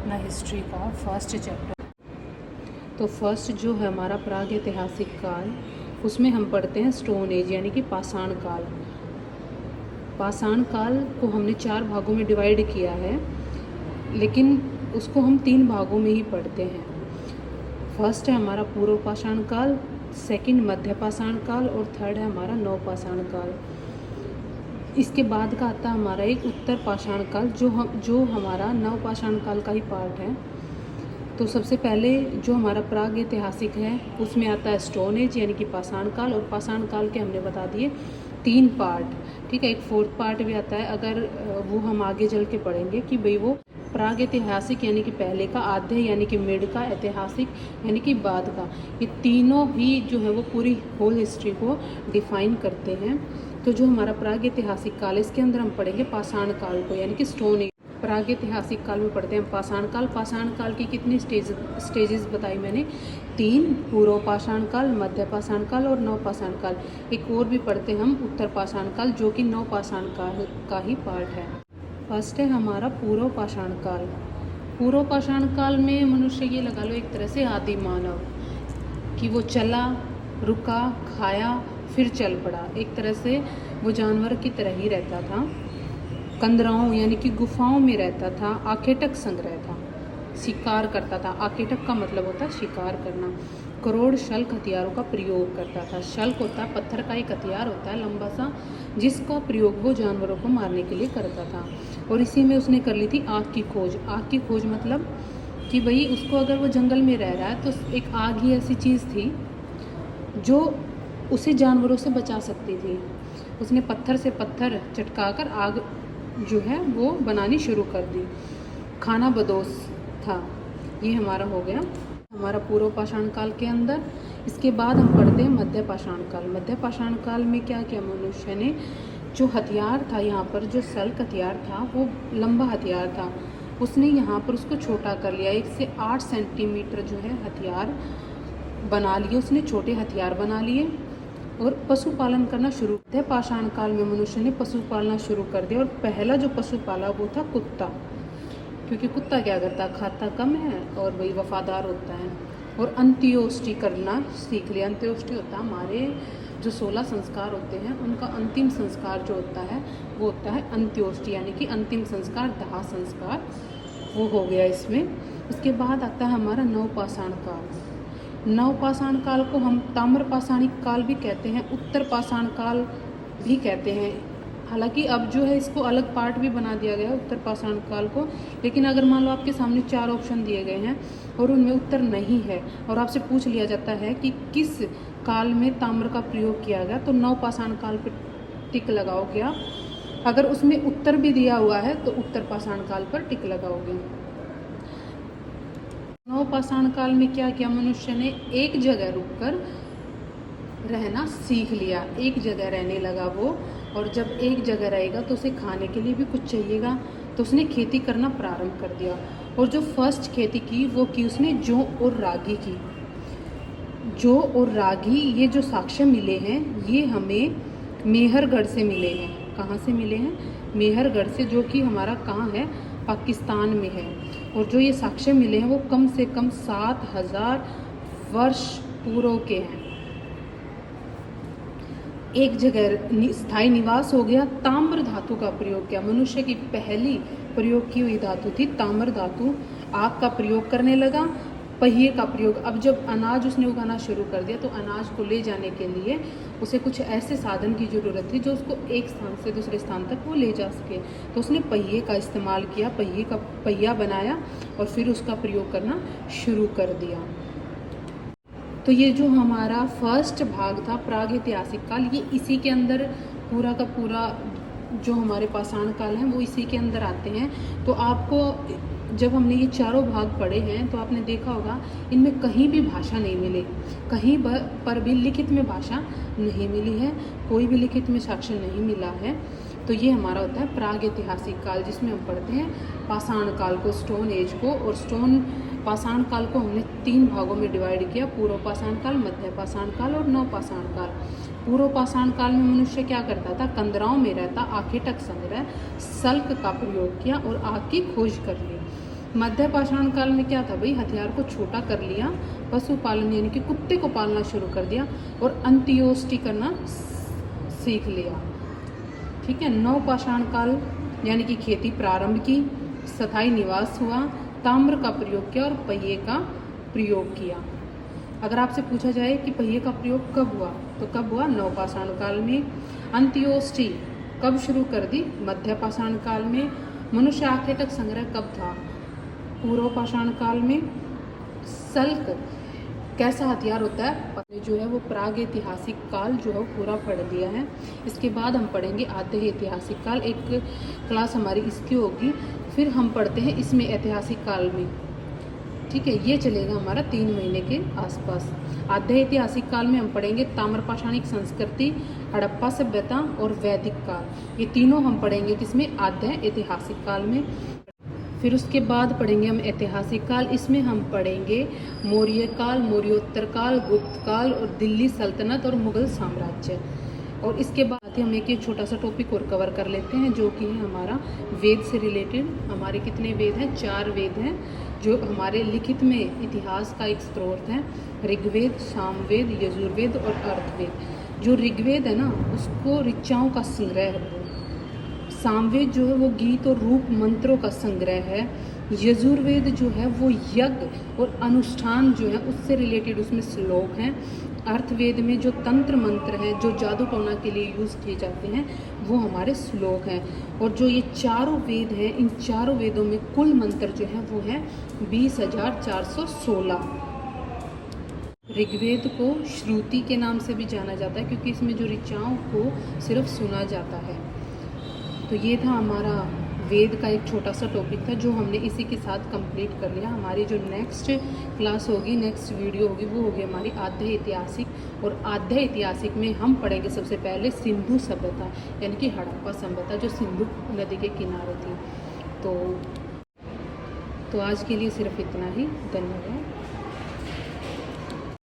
अपना हिस्ट्री का first chapter. तो फर्स्ट जो है हमारा प्राग ऐतिहासिक काल, उसमें हम पढ़ते हैं स्टोन एज यानी कि पाषाण काल। पाषाण काल को हमने 4 भागों में डिवाइड किया है, लेकिन उसको हम 3 भागों में ही पढ़ते हैं। फर्स्ट है हमारा पूर्व पाषाण काल, सेकंड मध्य पाषाण काल और थर्ड है हमारा नव पाषाण काल। इसके बाद का आता है हमारा एक उत्तर पाषाण काल, जो हमारा नव पाषाण काल का ही पार्ट है। तो सबसे पहले जो हमारा प्राग ऐतिहासिक है उसमें आता है स्टोन एज यानी कि पाषाण काल, और पाषाण काल के हमने बता दिए 3 पार्ट। ठीक है, एक 4th पार्ट भी आता है, अगर वो हम आगे चल के पढ़ेंगे कि भाई वो प्राग ऐतिहासिक यानी कि पहले का, आद्य यानी कि मिड का, ऐतिहासिक यानी कि बाद का, ये तीनों ही जो है वो पूरी होल हिस्ट्री को डिफाइन करते हैं। तो जो हमारा प्राग ऐतिहासिक काल है इसके अंदर हम पढ़ेंगे पाषाण काल को यानी कि स्टोन एज। प्राग ऐतिहासिक काल में पढ़ते हैं पाषाण काल। पाषाण काल की कितनी स्टेजेस बताई मैंने? 3, पूर्व पाषाण काल, मध्य पाषाण काल और नव पाषाण काल। एक और भी पढ़ते हैं हम उत्तर पाषाण काल, जो कि नव पाषाण काल का ही पार्ट है। फर्स्ट है हमारा पूर्व पाषाण काल। पूर्व पाषाण काल में मनुष्य, ये लगा लो एक तरह से आदि मानव, कि वो चला, रुका, खाया, फिर चल पड़ा। एक तरह से वो जानवर की तरह ही रहता था, कंदराओं यानी कि गुफाओं में रहता था, आखेटक संग्रह था, शिकार करता था। आखेटक का मतलब होता है शिकार करना। करोड़ शल्क हथियारों का प्रयोग करता था। शल्क होता है पत्थर का एक हथियार होता है लंबा सा, जिसका प्रयोग वो जानवरों को मारने के लिए करता था। और इसी में उसने कर ली थी आग की खोज। आग की खोज मतलब कि भाई उसको, अगर वो जंगल में रह रहा है तो एक आग ही ऐसी चीज़ थी जो उसे जानवरों से बचा सकती थी। उसने पत्थर से पत्थर चटकाकर आग जो है वो बनानी शुरू कर दी। खाना बदोश था। ये हमारा हो गया हमारा पूर्व पाषाण काल के अंदर। इसके बाद हम पढ़ते हैं मध्य पाषाण काल। मध्य पाषाण काल में क्या किया मनुष्य ने? जो हथियार था यहाँ पर, जो सल्क हथियार था वो लंबा हथियार था, उसने यहाँ पर उसको छोटा कर लिया। 1 से 8 सेंटीमीटर जो है हथियार बना लिए उसने, छोटे हथियार बना लिए और पशुपालन करना शुरू किया। पाषाण काल में मनुष्य ने पशु पालना शुरू कर दिया, और पहला जो पशु पाला वो था कुत्ता, क्योंकि कुत्ता क्या करता, खाता कम है और वही वफादार होता है। और अंत्योष्टि करना सीख लिया। अंत्योष्टि होता है हमारे जो 16 संस्कार होते हैं उनका अंतिम संस्कार जो होता है वो होता है अंत्योष्टि, यानी कि अंतिम संस्कार, दाह संस्कार, वो हो गया इसमें। इसके बाद आता है हमारा नवपाषाण काल। नवपाषाण काल को हम ताम्र पाषाणिक काल भी कहते हैं, उत्तर पाषाण काल भी कहते हैं। हालांकि अब जो है इसको अलग पार्ट भी बना दिया गया है उत्तर पाषाण काल को, लेकिन अगर मान लो आपके सामने 4 ऑप्शन दिए गए हैं और उनमें उत्तर नहीं है और आपसे पूछ लिया जाता है कि किस काल में ताम्र का प्रयोग किया गया, तो नवपाषाण काल पर टिक लगाओगे आप। अगर उसमें उत्तर भी दिया हुआ है तो उत्तर पाषाण काल पर टिक लगाओगे। नवपाषाण काल में क्या किया मनुष्य ने? एक जगह रुककर रहना सीख लिया, एक जगह रहने लगा वो। और जब एक जगह रहेगा तो उसे खाने के लिए भी कुछ चाहिएगा, तो उसने खेती करना प्रारंभ कर दिया। और जो फर्स्ट खेती की वो की उसने जौ और रागी की। जौ और रागी, ये जो साक्ष्य मिले हैं ये हमें मेहरगढ़ से मिले हैं। कहाँ से मिले हैं? मेहरगढ़ से, जो कि हमारा कहाँ है? पाकिस्तान में है। और जो ये साक्ष्य मिले हैं वो कम से कम 7000 वर्ष पूर्व के हैं। एक जगह स्थायी निवास हो गया। ताम्र धातु का प्रयोग किया। मनुष्य की पहली प्रयोग की हुई धातु थी ताम्र धातु। आग का प्रयोग करने लगा, पहिए का प्रयोग। अब जब अनाज उसने उगाना शुरू कर दिया तो अनाज को ले जाने के लिए उसे कुछ ऐसे साधन की ज़रूरत थी जो उसको एक स्थान से दूसरे स्थान तक वो ले जा सके। तो उसने पहिए का इस्तेमाल किया, पहिया बनाया और फिर उसका प्रयोग करना शुरू कर दिया। तो ये जो हमारा फर्स्ट भाग था प्राग ऐतिहासिक काल, ये इसी के अंदर पूरा का पूरा जो हमारे पाषाण काल हैं वो इसी के अंदर आते हैं। तो आपको जब हमने ये चारों भाग पढ़े हैं तो आपने देखा होगा इनमें कहीं भी भाषा नहीं मिली, कहीं पर भी लिखित में भाषा नहीं मिली है, कोई भी लिखित में साक्ष्य नहीं मिला है। तो ये हमारा होता है प्राग ऐतिहासिक काल, जिसमें हम पढ़ते हैं पाषाण काल को, स्टोन एज को। और पाषाण काल को हमने 3 भागों में डिवाइड किया, पूर्व पाषाण काल, मध्य पाषाण काल और नव पाषाण काल। पूर्व पाषाण काल में मनुष्य क्या करता था? कंदराओं में रहता, आखेटक संग्रह, सल्क का प्रयोग किया और आग की खोज कर ली। मध्य पाषाण काल में क्या था भाई, हथियार को छोटा कर लिया, पशुपालन यानी कि कुत्ते को पालना शुरू कर दिया और अंत्योष्टि करना सीख लिया। ठीक है। नव पाषाण काल यानी कि खेती प्रारंभ की, स्थायी निवास हुआ, ताम्र का प्रयोग किया और पहिए का प्रयोग किया। अगर आपसे पूछा जाए कि पहिए का प्रयोग कब हुआ, तो कब हुआ, नव पाषाण काल में। अंत्योष्टि कब शुरू कर दी, मध्य पाषाण काल में। मनुष्य आखेटक संग्रह कब था, पूर्व पाषाण काल में। सल्क कैसा हथियार होता है, जो है वो प्राग ऐतिहासिक काल जो है वो पूरा पढ़ लिया है। इसके बाद हम पढ़ेंगे आद्य ऐतिहासिक काल, एक क्लास हमारी इसकी होगी। फिर हम पढ़ते हैं इसमें ऐतिहासिक काल में। ठीक है, ये चलेगा हमारा 3 महीने के आसपास। आद्य ऐतिहासिक काल में हम पढ़ेंगे ताम्रपाषाणिक संस्कृति, हड़प्पा सभ्यता और वैदिक काल। ये तीनों हम पढ़ेंगे किसमें, आद्य ऐतिहासिक काल में। फिर उसके बाद पढ़ेंगे हम ऐतिहासिक काल, इसमें हम पढ़ेंगे मौर्य काल, मौर्योत्तर काल, गुप्त काल और दिल्ली सल्तनत और मुगल साम्राज्य। और इसके बाद ही हम एक छोटा सा टॉपिक और कवर कर लेते हैं, जो कि है हमारा वेद से रिलेटेड। हमारे कितने वेद हैं, 4 वेद हैं जो हमारे लिखित में इतिहास का एक स्रोत है। ऋग्वेद, सामवेद, यजुर्वेद और अर्थवेद। जो ऋग्वेद है ना, उसको ऋचाओं का संग्रह है। सामवेद जो है वो गीत और रूप मंत्रों का संग्रह है। यजुर्वेद जो है वो यज्ञ और अनुष्ठान जो है उससे रिलेटेड उसमें श्लोक हैं। अर्थवेद में जो तंत्र मंत्र हैं, जो जादू टोना के लिए यूज़ किए जाते हैं, वो हमारे श्लोक हैं। और जो ये चारों वेद हैं, इन चारों वेदों में कुल मंत्र जो है वो है 20,416। ऋग्वेद को श्रुति के नाम से भी जाना जाता है, क्योंकि इसमें जो ऋचाओं को सिर्फ सुना जाता है। तो ये था हमारा वेद का एक छोटा सा टॉपिक था, जो हमने इसी के साथ कंप्लीट कर लिया। हमारी जो नेक्स्ट क्लास होगी, नेक्स्ट वीडियो होगी, वो होगी हमारी आद्य ऐतिहासिक। और आद्य ऐतिहासिक में हम पढ़ेंगे सबसे पहले सिंधु सभ्यता, यानी कि हड़प्पा सभ्यता, जो सिंधु नदी के किनारे थी। तो आज के लिए सिर्फ इतना ही। धन्यवाद।